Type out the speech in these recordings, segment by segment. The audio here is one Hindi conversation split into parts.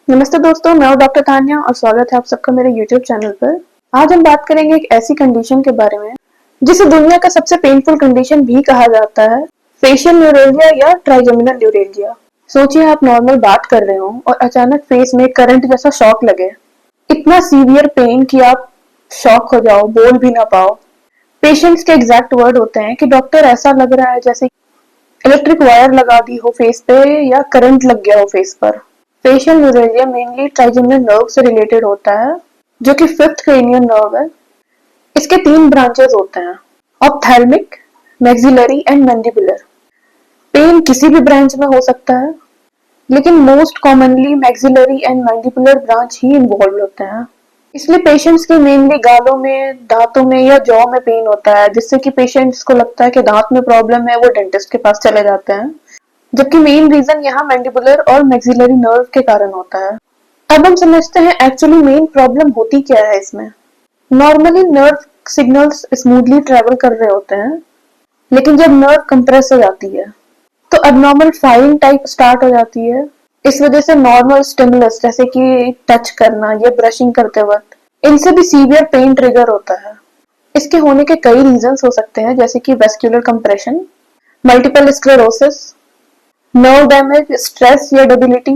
नमस्ते दोस्तों, मैं हूं डॉक्टर तान्या और स्वागत है आप सबका मेरे YouTube चैनल पर। आज हम बात करेंगे एक ऐसी कंडीशन के बारे में जिसे दुनिया का सबसे पेनफुल कंडीशन भी कहा जाता है, फेशियल न्यूरेल्जिया या ट्राइजेमिनल न्यूरेल्जिया। सोचिए आप नॉर्मल बात कर रहे हो और अचानक फेस में करंट जैसा शॉक लगे। इतना सीवियर पेन कि आप शॉक हो जाओ, बोल भी ना पाओ। पेशेंट्स के एग्जैक्ट वर्ड होते हैं कि डॉक्टर ऐसा लग रहा है जैसे इलेक्ट्रिक वायर लगा दी हो फेस पे या करंट लग गया हो फेस पर। Facial neuralgia mainly trigeminal nerve से रिलेटेड होता है, जो कि फिफ्थ क्रेनियल नर्व है। इसके 3 ब्रांचेस होते हैं, ophthalmic, maxillary and mandibular. Pain किसी भी ब्रांच में हो सकता है, लेकिन most commonly maxillary and mandibular branch ही इन्वॉल्व होते हैं। इसलिए पेशेंट्स के मेनली गालों में, दांतों में या जॉ में पेन होता है, जिससे कि पेशेंट्स को लगता है कि दांत में प्रॉब्लम है, वो डेंटिस्ट के पास चले जाते हैं, जबकि मेन रीजन यहाँ मैंडिबुलर और मैक्सिलरी नर्व के कारण होता है। अब हम समझते हैं एक्चुअली मेन प्रॉब्लम होती क्या है इसमें। Normally nerve signals smoothly travel कर रहे होते हैं, लेकिन जब नर्व कंप्रेस हो जाती है तो अबनॉर्मल फायरिंग टाइप स्टार्ट हो जाती है। इस वजह से नॉर्मल स्टिमुलस जैसे कि टच करना या ब्रशिंग करते वक्त, इनसे भी सीवियर पेन ट्रिगर होता है। इसके होने के कई रीजंस हो सकते हैं, जैसे कि vascular compression, multiple sclerosis, nerve damage, stress या डेबिलिटी।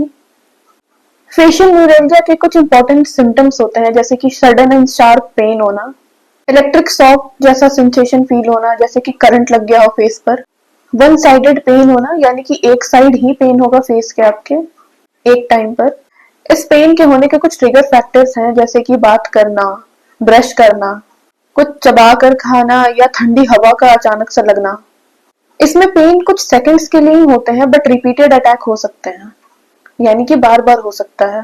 फेशियल न्यूरेल्जिया के कुछ इंपॉर्टेंट सिम्टम्स होते हैं, जैसे कि सडन एंड शार्प पेन होना, इलेक्ट्रिक शॉक जैसा सेंसेशन फील होना, जैसे कि करंट लग गया हो फेस पर, वन साइडेड पेन होना, यानी कि एक साइड ही पेन होगा फेस के आपके एक टाइम पर। इस पेन के होने के कुछ ट्रिगर फैक्टर्स हैं, जैसे कि बात करना, ब्रश करना, कुछ चबा कर खाना या ठंडी हवा का अचानक से लगना। इसमें पेन कुछ सेकंड्स के लिए ही होते हैं, बट रिपीटेड अटैक हो सकते हैं, यानी कि बार बार हो सकता है,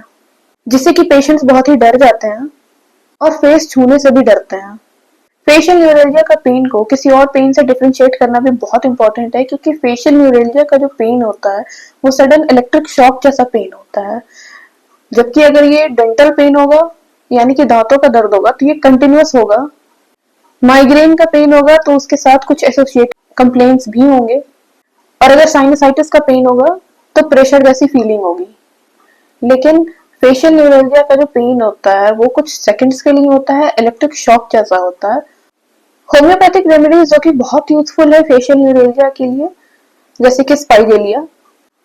जिससे कि पेशेंट्स बहुत ही डर जाते हैं और फेस छूने से भी डरते हैं। फेशियल न्यूरेल्जिया का पेन को किसी और पेन से डिफरेंशिएट करना भी बहुत इंपॉर्टेंट है, क्योंकि फेशियल न्यूरेल्जिया का जो पेन होता है वो सडन इलेक्ट्रिक शॉक जैसा पेन होता है, जबकि अगर ये डेंटल पेन होगा, यानी कि दांतों का दर्द होगा, तो ये कंटिन्यूअस होगा। माइग्रेन का पेन होगा तो उसके साथ कुछ एसोसिएटेड कंप्लेंट्स भी होंगे, और अगर साइनसाइटिस का पेन होगा तो प्रेशर जैसी फीलिंग होगी। लेकिन फेशियल न्यूरेल्जिया का जो पेन होता है वो कुछ सेकंड्स के लिए होता है, इलेक्ट्रिक शॉक जैसा होता है। होम्योपैथिक रेमेडीज जो कि बहुत यूजफुल है फेशियल न्यूरेल्जिया के लिए, जैसे कि स्पाइगेलिया।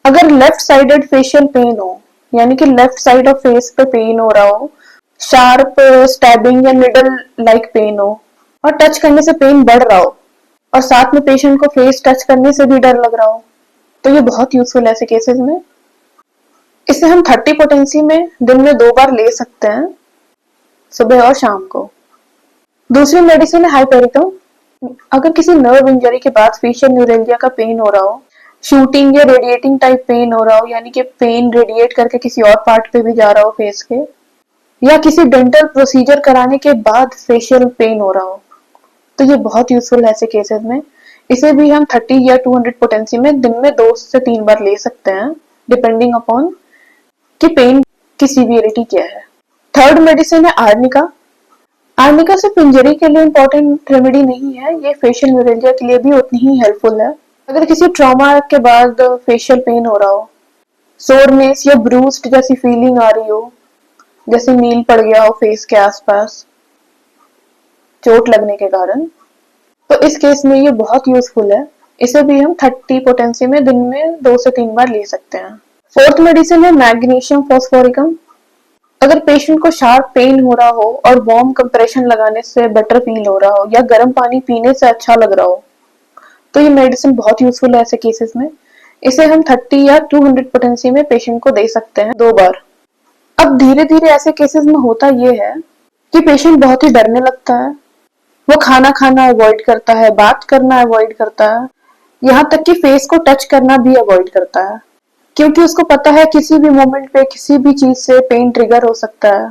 अगर लेफ्ट साइडेड फेशियल पेन हो, यानी कि लेफ्ट साइड ऑफ फेस पे पेन हो रहा हो, शार्प स्टैबिंग या निडल लाइक पेन हो, और टच करने से पेन बढ़ रहा हो, और साथ में पेशेंट को फेस टच करने से भी डर लग रहा हो, तो ये बहुत यूजफुल है ऐसे केसेस में। इसे हम 30 पोटेंसी में दिन में 2 बार ले सकते हैं, सुबह और शाम को। दूसरी मेडिसिन है हाइपेरिकम। अगर किसी नर्व इंजरी के बाद फेशियल न्यूरेल्जिया का पेन हो रहा हो, शूटिंग या रेडिएटिंग टाइप पेन हो रहा हो, यानी कि पेन रेडिएट करके किसी और पार्ट पे भी जा रहा हो फेस के, या किसी डेंटल प्रोसीजर कराने के बाद फेशियल पेन हो रहा हो, तो ये बहुत यूजफुल है ऐसे केसेस में। इसे भी हम 30 या 200 पोटेंसी में दिन में 2 से 3 बार ले सकते हैं, डिपेंडिंग अपॉन कि पेन की सीवियरिटी क्या है। थर्ड मेडिसिन है आर्निका। आर्निका सिर्फ इंजरी के लिए इंपॉर्टेंट रेमेडी नहीं है, ये फेशियल न्यूरेल्जिया के लिए भी उतनी ही हेल्पफुल है। अगर किसी ट्रॉमा के बाद फेशियल पेन हो रहा हो, सोरनेस या ब्रूस्ड जैसी फीलिंग आ रही हो, जैसे नील पड़ गया हो फेस के आसपास चोट लगने के कारण, तो इस केस में ये बहुत यूजफुल है। इसे भी हम 30 पोटेंसी में दिन में 2 से 3 बार ले सकते हैं। फोर्थ मेडिसिन है मैग्नीशियम फॉस्फोरिकम। अगर पेशेंट को शार्प पेन हो रहा हो और वार्म कंप्रेशन लगाने से बेटर फील हो रहा हो, या गर्म पानी पीने से अच्छा लग रहा हो, तो ये मेडिसिन बहुत यूजफुल है ऐसे केसेस में। इसे हम 30 या 200 पोटेंसी में पेशेंट को दे सकते हैं 2 बार। अब धीरे धीरे ऐसे केसेस में होता ये है कि पेशेंट बहुत ही डरने लगता है, वो खाना खाना अवॉइड करता है, बात करना अवॉइड करता है, यहाँ तक कि फेस को टच करना भी अवॉइड करता है, क्योंकि उसको पता है किसी भी मोमेंट पे किसी भी चीज से पेन ट्रिगर हो सकता है।